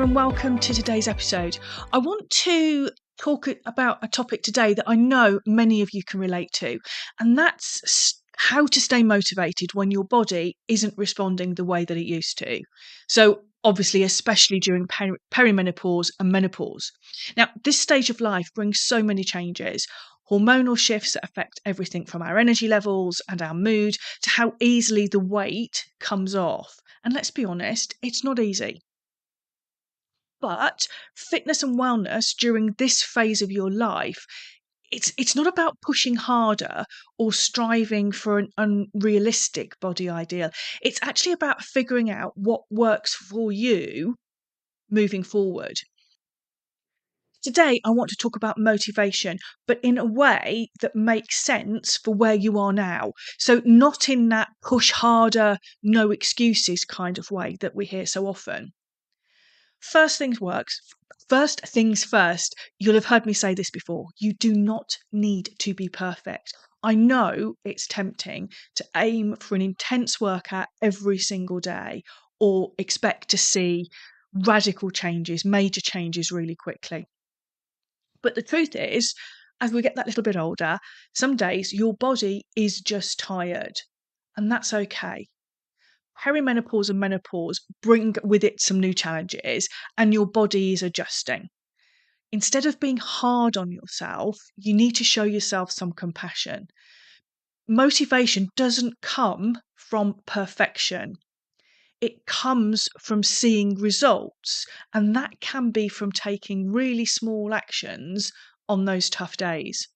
there, and welcome to today's episode. I want to talk about a topic today that I know many of you can relate to, and that's how to stay motivated when your body isn't responding the way that it used to. So, obviously, especially during perimenopause and menopause. Now, this stage of life brings so many changes. Hormonal shifts that affect everything from our energy levels and our mood to how easily the weight comes off. And let's be honest, it's not easy. But fitness and wellness during this phase of your life, it's not about pushing harder or striving for an unrealistic body ideal. It's actually about figuring out what works for you moving forward. Today, I want to talk about motivation, but in a way that makes sense for where you are now. So, not in that push harder, no excuses kind of way that we hear so often. First things first, you'll have heard me say this before. You do not need to be perfect. I know it's tempting to aim for an intense workout every single day or expect to see radical changes, major changes really quickly. But the truth is, as we get that little bit older, some days your body is just tired, and that's okay. Perimenopause and menopause bring with it some new challenges, and your body is adjusting. Instead of being hard on yourself, you need to show yourself some compassion. Motivation doesn't come from perfection. It comes from seeing results, and that can be from taking really small actions on those tough days.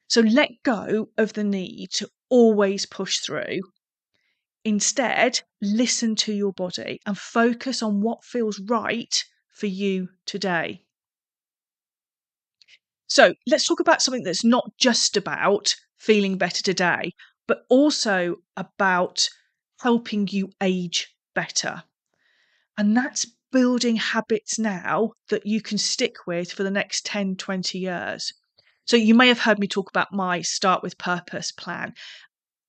So let go of the need to always push through. Instead, listen to your body and focus on what feels right for you today. So let's talk about something that's not just about feeling better today, but also about helping you age better. And that's building habits now that you can stick with for the next 10, 20 years. So you may have heard me talk about my Start with Purpose plan.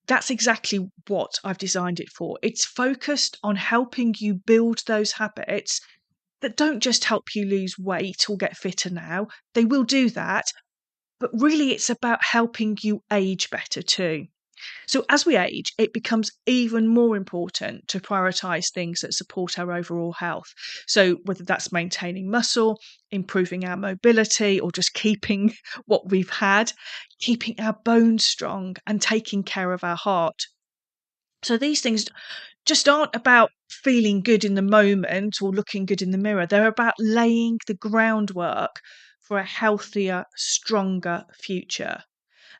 That's exactly what I've designed it for. It's focused on helping you build those habits that don't just help you lose weight or get fitter now. They will do that, but really it's about helping you age better too. So as we age, it becomes even more important to prioritize things that support our overall health. So whether that's maintaining muscle, improving our mobility, or just keeping what we've had, keeping our bones strong and taking care of our heart. So these things just aren't about feeling good in the moment or looking good in the mirror. They're about laying the groundwork for a healthier, stronger future.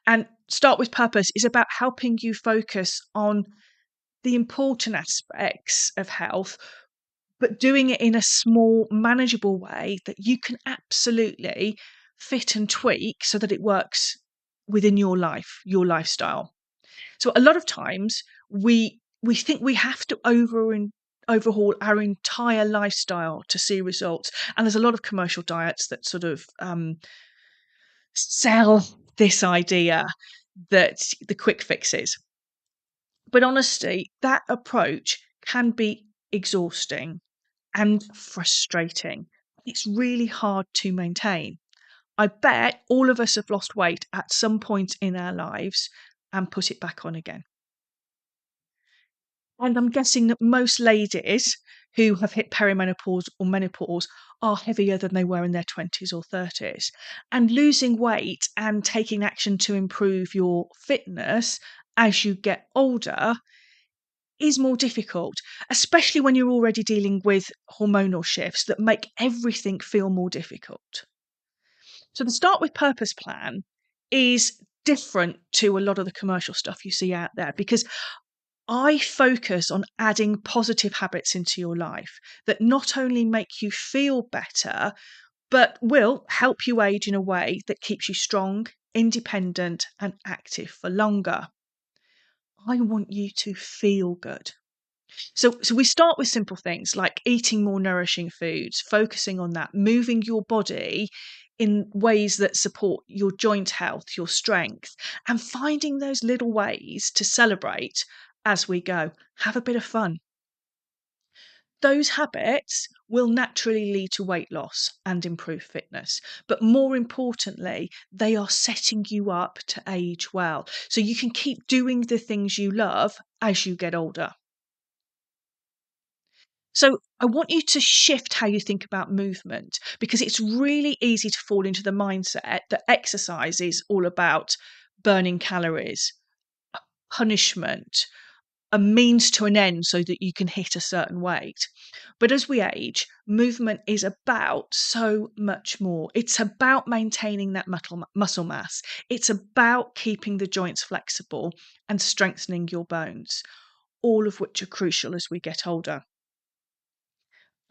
And Start with Purpose is about helping you focus on the important aspects of health, but doing it in a small, manageable way that you can absolutely fit and tweak so that it works within your life, your lifestyle. So a lot of times we think we have to overhaul our entire lifestyle to see results, and there's a lot of commercial diets that sort of sell this idea that the quick fixes. But honestly, that approach can be exhausting and frustrating. It's really hard to maintain. I bet all of us have lost weight at some point in our lives and put it back on again. And I'm guessing that most ladies who have hit perimenopause or menopause are heavier than they were in their 20s or 30s. And losing weight and taking action to improve your fitness as you get older is more difficult, especially when you're already dealing with hormonal shifts that make everything feel more difficult. So the Start with Purpose plan is different to a lot of the commercial stuff you see out there because I focus on adding positive habits into your life that not only make you feel better, but will help you age in a way that keeps you strong, independent, and active for longer. I want you to feel good. So we start with simple things like eating more nourishing foods, focusing on that, moving your body in ways that support your joint health, your strength, and finding those little ways to celebrate as we go. Have a bit of fun. Those habits will naturally lead to weight loss and improved fitness. But more importantly, they are setting you up to age well. So you can keep doing the things you love as you get older. So I want you to shift how you think about movement, because it's really easy to fall into the mindset that exercise is all about burning calories, punishment, a means to an end so that you can hit a certain weight. But as we age, movement is about so much more. It's about maintaining that muscle mass. It's about keeping the joints flexible and strengthening your bones, all of which are crucial as we get older.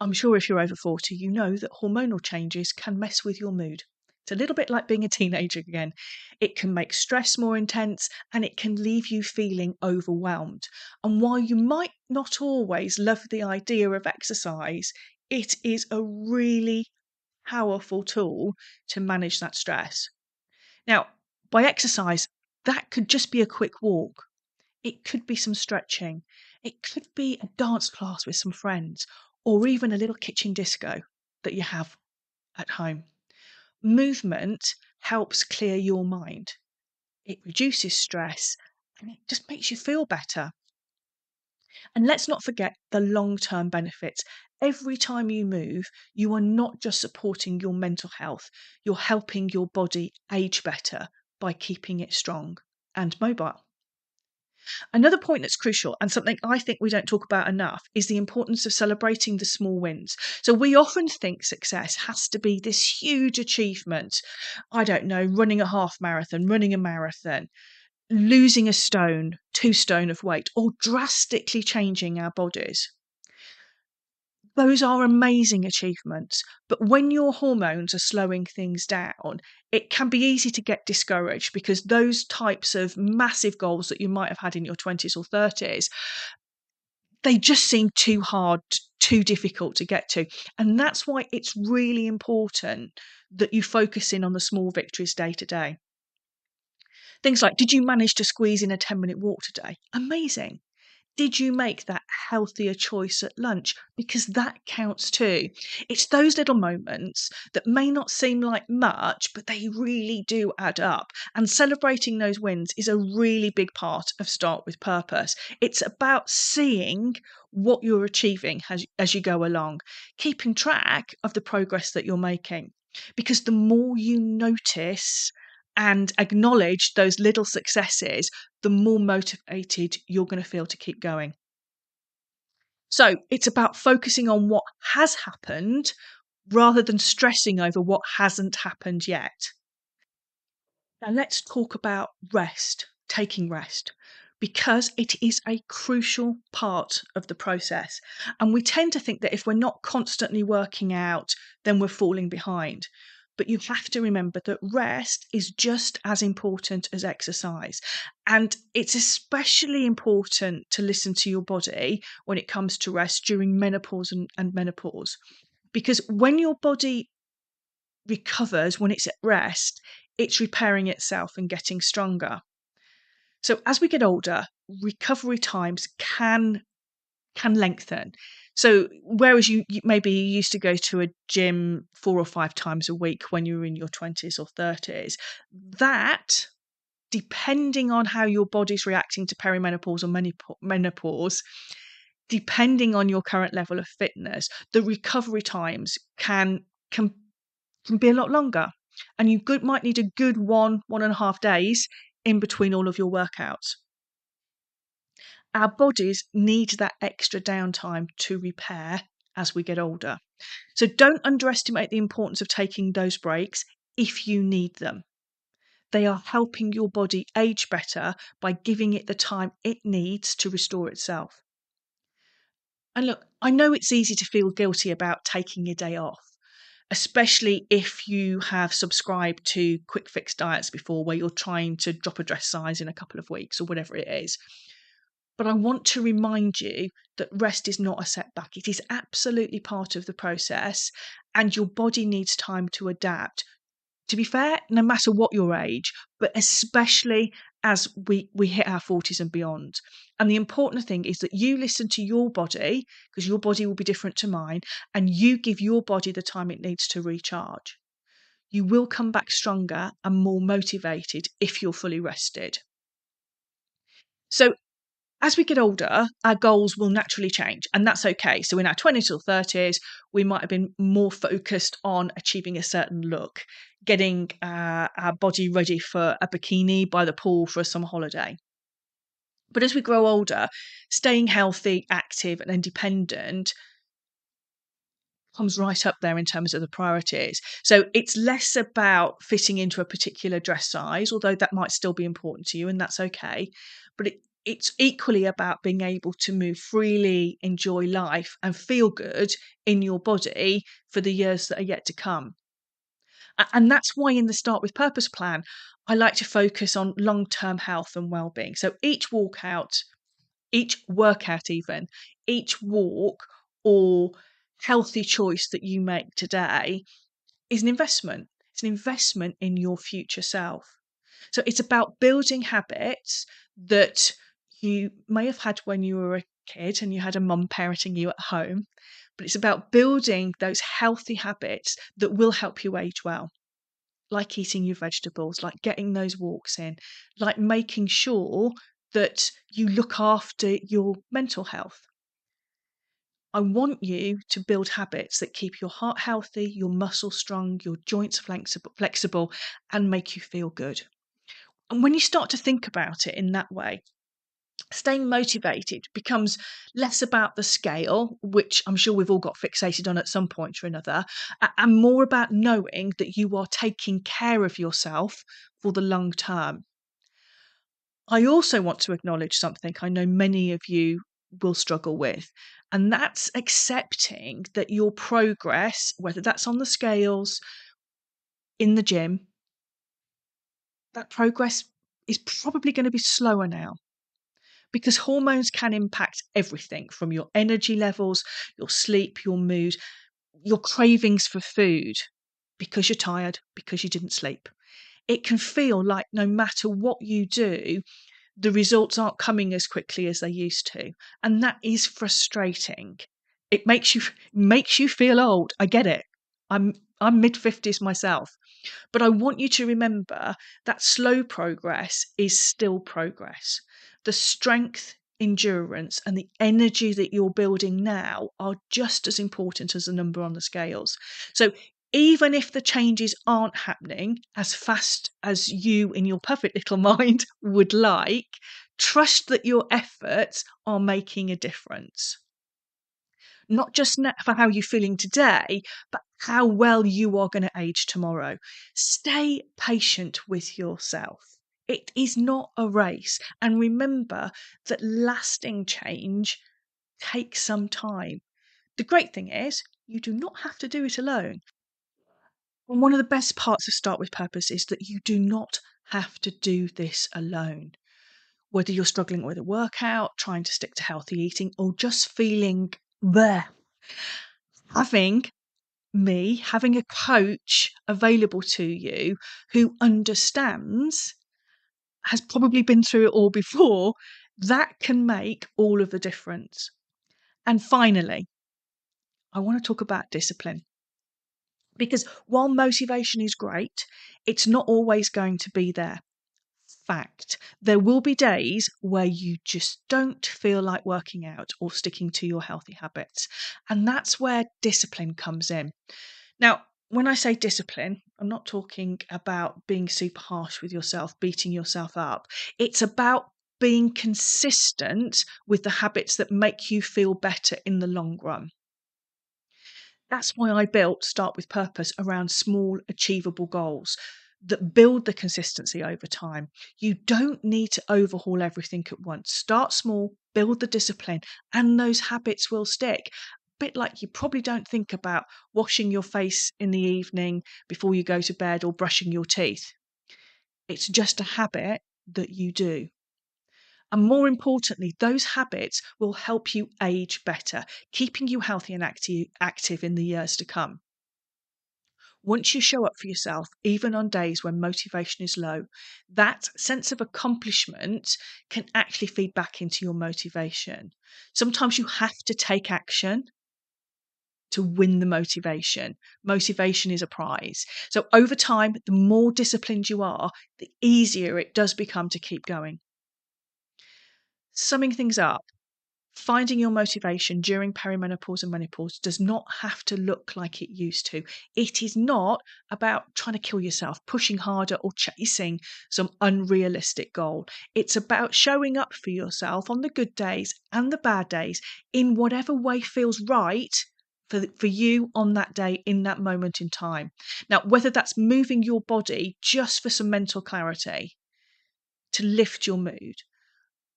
I'm sure if you're over 40, you know that hormonal changes can mess with your mood. It's a little bit like being a teenager again. It can make stress more intense and it can leave you feeling overwhelmed. And while you might not always love the idea of exercise, it is a really powerful tool to manage that stress. Now, by exercise, that could just be a quick walk. It could be some stretching. It could be a dance class with some friends, or even a little kitchen disco that you have at home. Movement helps clear your mind. It reduces stress and it just makes you feel better. And let's not forget the long-term benefits. Every time you move, you are not just supporting your mental health, you're helping your body age better by keeping it strong and mobile. Another point that's crucial, and something I think we don't talk about enough, is the importance of celebrating the small wins. So we often think success has to be this huge achievement. I don't know, running a half marathon, running a marathon, losing a stone, 2 stone of weight, or drastically changing our bodies. Those are amazing achievements, but when your hormones are slowing things down, it can be easy to get discouraged, because those types of massive goals that you might have had in your 20s or 30s, they just seem too hard, too difficult to get to. And that's why it's really important that you focus in on the small victories day to day. Things like, did you manage to squeeze in a 10-minute walk today? Amazing. Did you make that healthier choice at lunch? Because that counts too. It's those little moments that may not seem like much, but they really do add up. And celebrating those wins is a really big part of Start with Purpose. It's about seeing what you're achieving as you go along, keeping track of the progress that you're making. Because the more you notice and acknowledge those little successes, the more motivated you're going to feel to keep going. So it's about focusing on what has happened rather than stressing over what hasn't happened yet. Now let's talk about rest, taking rest, because it is a crucial part of the process. And we tend to think that if we're not constantly working out, then we're falling behind. But you have to remember that rest is just as important as exercise. And it's especially important to listen to your body when it comes to rest during menopause and menopause. Because when your body recovers, when it's at rest, it's repairing itself and getting stronger. So as we get older, recovery times can lengthen. So whereas you maybe you used to go to a gym 4 or 5 times a week when you were in your 20s or 30s, that, depending on how your body's reacting to perimenopause or menopause, depending on your current level of fitness, the recovery times can be a lot longer. And might need a good 1.5 days in between all of your workouts. Our bodies need that extra downtime to repair as we get older. So don't underestimate the importance of taking those breaks if you need them. They are helping your body age better by giving it the time it needs to restore itself. And look, I know it's easy to feel guilty about taking a day off, especially if you have subscribed to quick fix diets before, where you're trying to drop a dress size in a couple of weeks or whatever it is. But I want to remind you that rest is not a setback. It is absolutely part of the process, and your body needs time to adapt. To be fair, no matter what your age, but especially as we hit our 40s and beyond. And the important thing is that you listen to your body, because your body will be different to mine, and you give your body the time it needs to recharge. You will come back stronger and more motivated if you're fully rested. So as we get older, our goals will naturally change, and that's okay. So in our 20s or 30s, we might have been more focused on achieving a certain look, getting our body ready for a bikini by the pool for a summer holiday. But as we grow older, staying healthy, active, and independent comes right up there in terms of the priorities. So it's less about fitting into a particular dress size, although that might still be important to you, and that's okay. But it's equally about being able to move freely, enjoy life, and feel good in your body for the years that are yet to come. And that's why in the Start with Purpose plan, I like to focus on long-term health and well-being. So each workout even, each walk or healthy choice that you make today is an investment. It's an investment in your future self. So it's about building habits that you may have had when you were a kid and you had a mum parenting you at home, but it's about building those healthy habits that will help you age well, like eating your vegetables, like getting those walks in, like making sure that you look after your mental health. I want you to build habits that keep your heart healthy, your muscles strong, your joints flexible, and make you feel good. And when you start to think about it in that way, staying motivated becomes less about the scale, which I'm sure we've all got fixated on at some point or another, and more about knowing that you are taking care of yourself for the long term. I also want to acknowledge something I know many of you will struggle with, and that's accepting that your progress, whether that's on the scales, in the gym, that progress is probably going to be slower now, because hormones can impact everything from your energy levels, your sleep, your mood, your cravings for food, because you're tired, because you didn't sleep. It can feel like no matter what you do, the results aren't coming as quickly as they used to. And that is frustrating. It makes you feel old. I get it. I'm mid-50s myself. But I want you to remember that slow progress is still progress. The strength, endurance, and the energy that you're building now are just as important as the number on the scales. So even if the changes aren't happening as fast as you in your perfect little mind would like, trust that your efforts are making a difference. Not just for how you're feeling today, but how well you are going to age tomorrow. Stay patient with yourself. It is not a race. And remember that lasting change takes some time. The great thing is, you do not have to do it alone. And one of the best parts of Start with Purpose is that you do not have to do this alone. Whether you're struggling with a workout, trying to stick to healthy eating, or just feeling there, having having a coach available to you who understands, has probably been through it all before, that can make all of the difference. And finally, I want to talk about discipline. Because while motivation is great, it's not always going to be there. Fact. There will be days where you just don't feel like working out or sticking to your healthy habits. And that's where discipline comes in. Now, when I say discipline, I'm not talking about being super harsh with yourself, beating yourself up. It's about being consistent with the habits that make you feel better in the long run. That's why I built Start with Purpose around small, achievable goals that build the consistency over time. You don't need to overhaul everything at once. Start small, build the discipline, and those habits will stick. A bit like you probably don't think about washing your face in the evening before you go to bed or brushing your teeth. It's just a habit that you do. And more importantly, those habits will help you age better, keeping you healthy and active in the years to come. Once you show up for yourself, even on days when motivation is low, that sense of accomplishment can actually feed back into your motivation. Sometimes you have to take action to win the motivation. Motivation is a prize. So over time, the more disciplined you are, the easier it does become to keep going. Summing things up, finding your motivation during perimenopause and menopause does not have to look like it used to. It is not about trying to kill yourself, pushing harder, or chasing some unrealistic goal. It's about showing up for yourself on the good days and the bad days in whatever way feels right for you on that day, in that moment in time. Now, whether that's moving your body just for some mental clarity to lift your mood,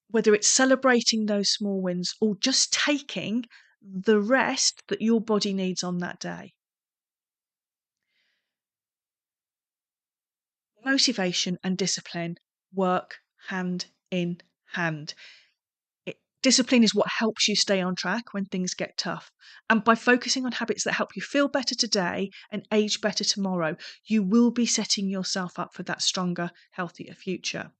whether it's celebrating those small wins or just taking the rest that your body needs on that day. Motivation and discipline work hand in hand. Discipline is what helps you stay on track when things get tough. And by focusing on habits that help you feel better today and age better tomorrow, you will be setting yourself up for that stronger, healthier future.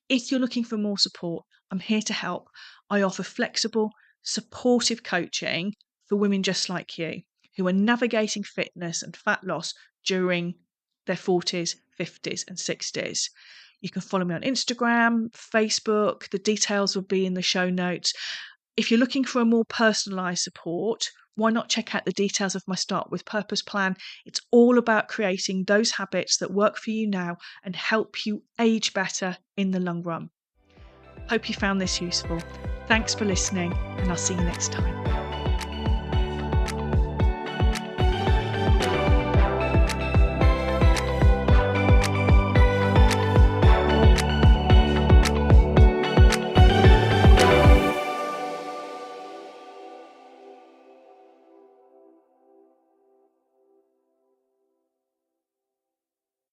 If you're looking for more support, I'm here to help. I offer flexible, supportive coaching for women just like you who are navigating fitness and fat loss during their 40s, 50s, and 60s. You can follow me on Instagram, Facebook. The details will be in the show notes. If you're looking for a more personalised support, why not check out the details of my Start With Purpose plan? It's all about creating those habits that work for you now and help you age better in the long run. Hope you found this useful. Thanks for listening, and I'll see you next time.